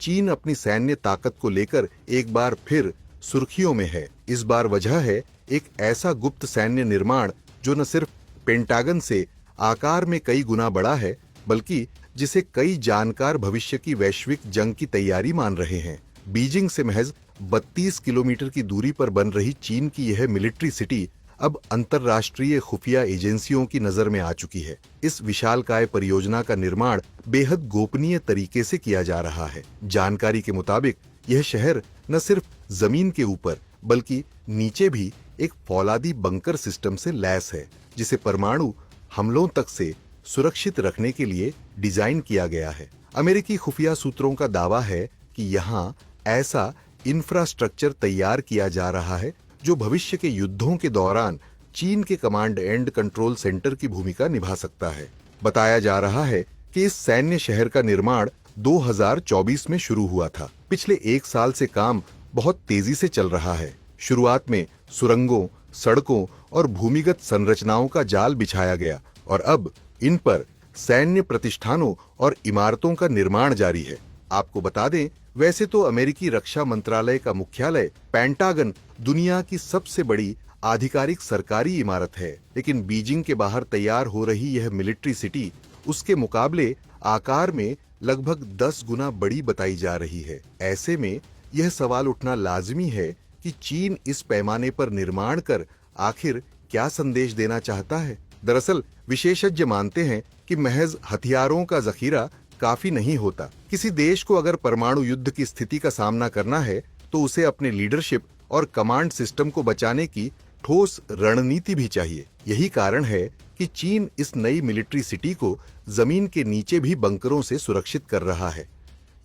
चीन अपनी सैन्य ताकत को लेकर एक बार फिर सुर्खियों में है। इस बार वजह है एक ऐसा गुप्त सैन्य निर्माण जो न सिर्फ पेंटागन से आकार में कई गुना बड़ा है, बल्कि जिसे कई जानकार भविष्य की वैश्विक जंग की तैयारी मान रहे हैं। बीजिंग से महज 32 किलोमीटर की दूरी पर बन रही चीन की यह मिलिट्री सिटी अब अंतर्राष्ट्रीय खुफिया एजेंसियों की नजर में आ चुकी है। इस विशालकाय परियोजना का निर्माण बेहद गोपनीय तरीके से किया जा रहा है। जानकारी के मुताबिक यह शहर न सिर्फ जमीन के ऊपर बल्कि नीचे भी एक फौलादी बंकर सिस्टम से लैस है, जिसे परमाणु हमलों तक से सुरक्षित रखने के लिए डिजाइन किया गया है। अमेरिकी खुफिया सूत्रों का दावा है कि यहाँ ऐसा इंफ्रास्ट्रक्चर तैयार किया जा रहा है जो भविष्य के युद्धों के दौरान चीन के कमांड एंड कंट्रोल सेंटर की भूमिका निभा सकता है। बताया जा रहा है कि इस सैन्य शहर का निर्माण 2024 में शुरू हुआ था। पिछले एक साल से काम बहुत तेजी से चल रहा है। शुरुआत में सुरंगों, सड़कों और भूमिगत संरचनाओं का जाल बिछाया गया और अब इन पर सैन्य प्रतिष्ठानों और इमारतों का निर्माण जारी है। आपको बता दें, वैसे तो अमेरिकी रक्षा मंत्रालय का मुख्यालय पेंटागन दुनिया की सबसे बड़ी आधिकारिक सरकारी इमारत है, लेकिन बीजिंग के बाहर तैयार हो रही यह मिलिट्री सिटी उसके मुकाबले आकार में लगभग 10 गुना बड़ी बताई जा रही है। ऐसे में यह सवाल उठना लाजमी है कि चीन इस पैमाने पर निर्माण कर आखिर क्या संदेश देना चाहता है। दरअसल विशेषज्ञ मानते हैं कि महज हथियारों का जखीरा काफी नहीं होता। किसी देश को अगर परमाणु युद्ध की स्थिति का सामना करना है तो उसे अपने लीडरशिप और कमांड सिस्टम को बचाने की ठोस रणनीति भी चाहिए। यही कारण है कि चीन इस नई मिलिट्री सिटी को जमीन के नीचे भी बंकरों से सुरक्षित कर रहा है।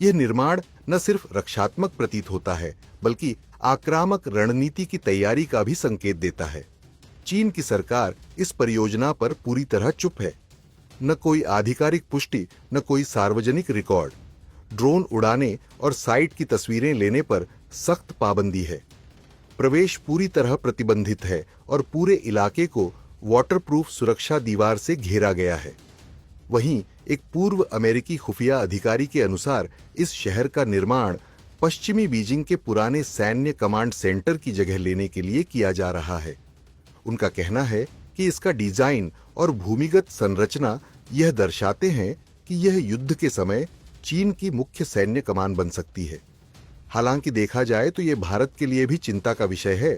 यह निर्माण न सिर्फ रक्षात्मक प्रतीत होता है बल्कि आक्रामक रणनीति की तैयारी का भी संकेत देता है। चीन की सरकार इस परियोजना पर पूरी तरह चुप है। न कोई आधिकारिक पुष्टि, न कोई सार्वजनिक रिकॉर्ड। ड्रोन उड़ाने और साइट की तस्वीरें लेने पर सख्त पाबंदी है। प्रवेश पूरी तरह प्रतिबंधित है और पूरे इलाके को वाटरप्रूफ सुरक्षा दीवार से घेरा गया है। वहीं एक पूर्व अमेरिकी खुफिया अधिकारी के अनुसार इस शहर का निर्माण पश्चिमी बीजिंग के पुराने सैन्य कमांड सेंटर की जगह लेने के लिए किया जा रहा है। उनका कहना है कि इसका डिजाइन और भूमिगत संरचना यह दर्शाते हैं कि यह युद्ध के समय चीन की मुख्य सैन्य कमान बन सकती है। हालांकि देखा जाए तो यह भारत के लिए भी चिंता का विषय है।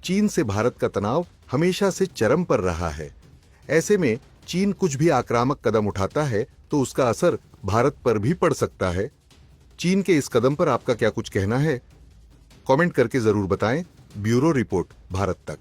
चीन से भारत का तनाव हमेशा से चरम पर रहा है। ऐसे में चीन कुछ भी आक्रामक कदम उठाता है तो उसका असर भारत पर भी पड़ सकता है। चीन के इस कदम पर आपका क्या कुछ कहना है? कमेंट करके जरूर बताएं। ब्यूरो रिपोर्ट, भारत तक।